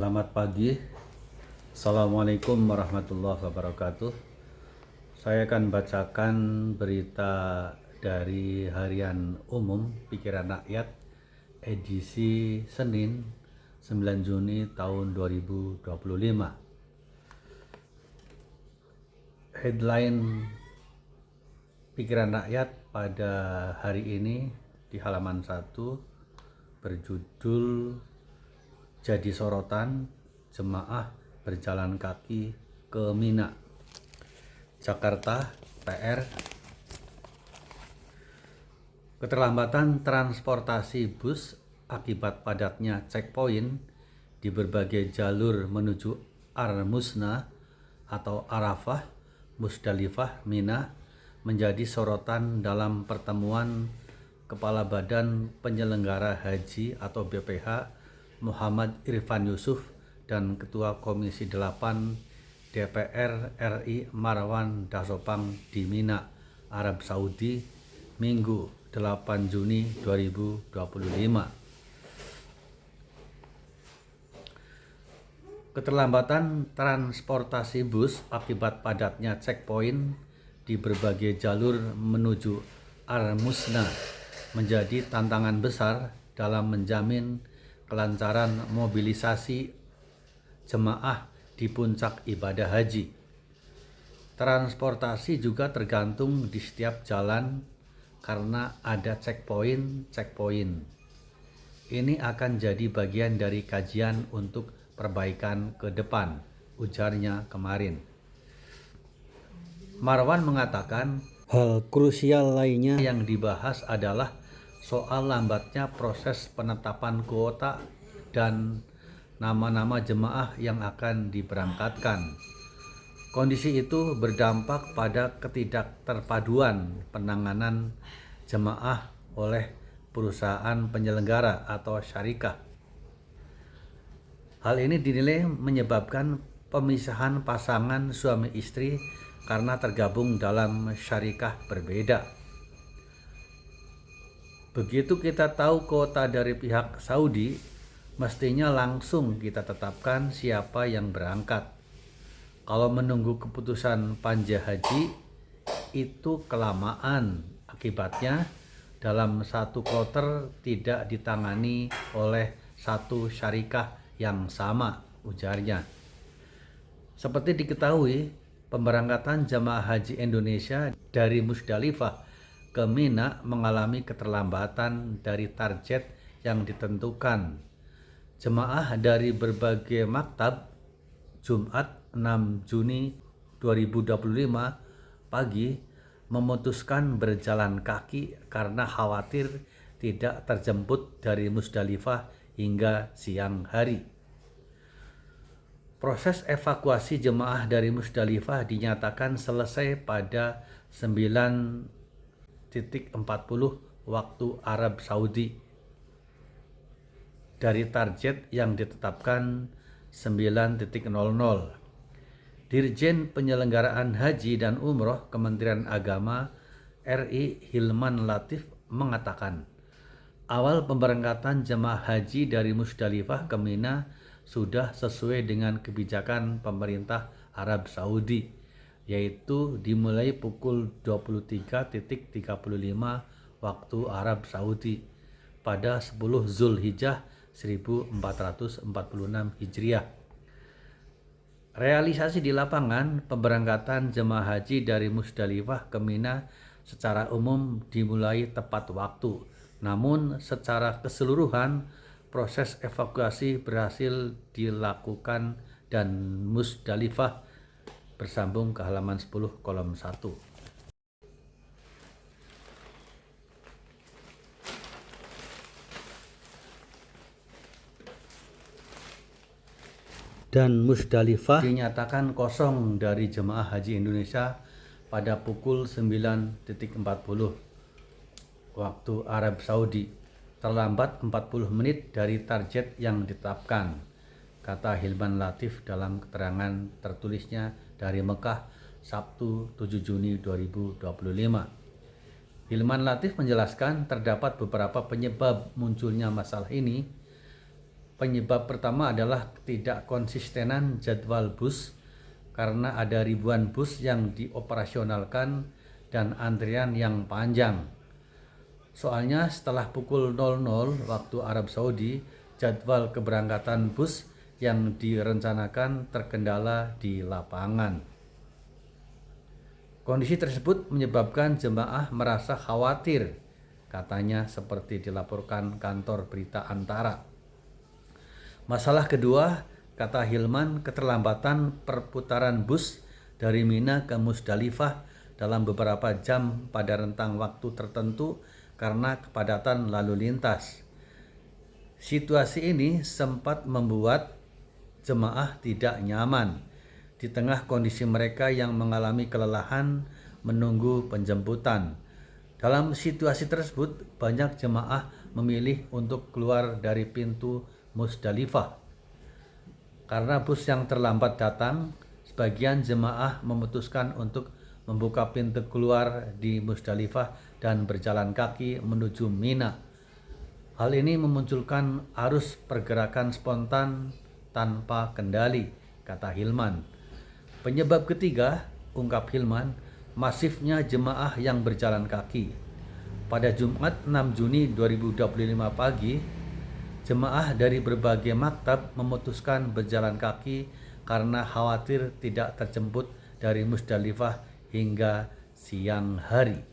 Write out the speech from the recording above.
Selamat pagi. Assalamualaikum warahmatullahi wabarakatuh. Saya akan bacakan berita dari Harian Umum Pikiran Rakyat edisi Senin 9 Juni tahun 2025. Headline Pikiran Rakyat pada hari ini di halaman 1 berjudul Jadi Sorotan Jemaah Berjalan Kaki ke Mina. Jakarta, PR. Keterlambatan transportasi bus akibat padatnya checkpoint di berbagai jalur menuju Ar-Musna atau Arafah, Musdalifah, Mina menjadi sorotan dalam pertemuan Kepala Badan Penyelenggara Haji atau BPH Muhammad Irfan Yusuf dan Ketua Komisi 8 DPR RI Marwan Dasopang di Mina, Arab Saudi, Minggu 8 Juni 2025. Keterlambatan transportasi bus akibat padatnya checkpoint di berbagai jalur menuju Al-Musna menjadi tantangan besar dalam menjamin kelancaran mobilisasi jemaah di puncak ibadah haji. Transportasi juga tergantung di setiap jalan karena ada checkpoint. Ini akan jadi bagian dari kajian untuk perbaikan ke depan, ujarnya kemarin. Marwan mengatakan hal krusial lainnya yang dibahas adalah soal lambatnya proses penetapan kuota dan nama-nama jemaah yang akan diberangkatkan. Kondisi itu berdampak pada ketidakterpaduan penanganan jemaah oleh perusahaan penyelenggara atau syarikah. Hal ini dinilai menyebabkan pemisahan pasangan suami istri karena tergabung dalam syarikah berbeda. Begitu kita tahu kuota dari pihak Saudi, mestinya langsung kita tetapkan siapa yang berangkat. Kalau menunggu keputusan panja haji, itu kelamaan. Akibatnya, dalam satu kloter tidak ditangani oleh satu syarikah yang sama, ujarnya. Seperti diketahui, pemberangkatan jamaah haji Indonesia dari Musdalifah ke Mina mengalami keterlambatan dari target yang ditentukan. Jemaah dari berbagai maktab Jumat 6 Juni 2025 pagi memutuskan berjalan kaki karena khawatir tidak terjemput dari Musdalifah hingga siang hari. Proses evakuasi jemaah dari Musdalifah dinyatakan selesai pada 9:40 waktu Arab Saudi dari target yang ditetapkan 9:00. Dirjen Penyelenggaraan Haji dan Umroh Kementerian Agama RI Hilman Latif mengatakan, awal pemberangkatan jemaah haji dari Musdalifah ke Mina sudah sesuai dengan kebijakan pemerintah Arab Saudi, yaitu dimulai pukul 23.35 waktu Arab Saudi pada 10 Zulhijjah 1446 Hijriah. Realisasi di lapangan, pemberangkatan jemaah haji dari Musdalifah ke Mina secara umum dimulai tepat waktu. Namun secara keseluruhan proses evakuasi berhasil dilakukan dan Musdalifah bersambung ke halaman 10 kolom 1. Dan Musdalifah dinyatakan kosong dari jemaah haji Indonesia pada pukul 9.40 waktu Arab Saudi, terlambat 40 menit dari target yang ditetapkan, kata Hilman Latif dalam keterangan tertulisnya dari Mekah Sabtu 7 Juni 2025. Hilman Latif menjelaskan terdapat beberapa penyebab munculnya masalah ini. Penyebab pertama adalah tidak konsistenan jadwal bus karena ada ribuan bus yang dioperasionalkan dan antrian yang panjang. Soalnya setelah pukul 00 waktu Arab Saudi, jadwal keberangkatan bus yang direncanakan terkendala di lapangan. Kondisi tersebut menyebabkan jemaah merasa khawatir, katanya seperti dilaporkan kantor berita Antara. Masalah kedua, kata Hilman, keterlambatan perputaran bus dari Mina ke Musdalifah dalam beberapa jam pada rentang waktu tertentu karena kepadatan lalu lintas. Situasi ini sempat membuat jemaah tidak nyaman di tengah kondisi mereka yang mengalami kelelahan menunggu penjemputan. Dalam situasi tersebut, banyak jemaah memilih untuk keluar dari pintu Musdalifah. Karena bus yang terlambat datang, sebagian jemaah memutuskan untuk membuka pintu keluar di Musdalifah dan berjalan kaki menuju Mina. Hal ini memunculkan arus pergerakan spontan tanpa kendali, kata Hilman. Penyebab ketiga, ungkap Hilman, masifnya jemaah yang berjalan kaki. Pada Jumat 6 Juni 2025 pagi, jemaah dari berbagai maktab memutuskan berjalan kaki karena khawatir tidak terjemput dari Musdalifah hingga siang hari.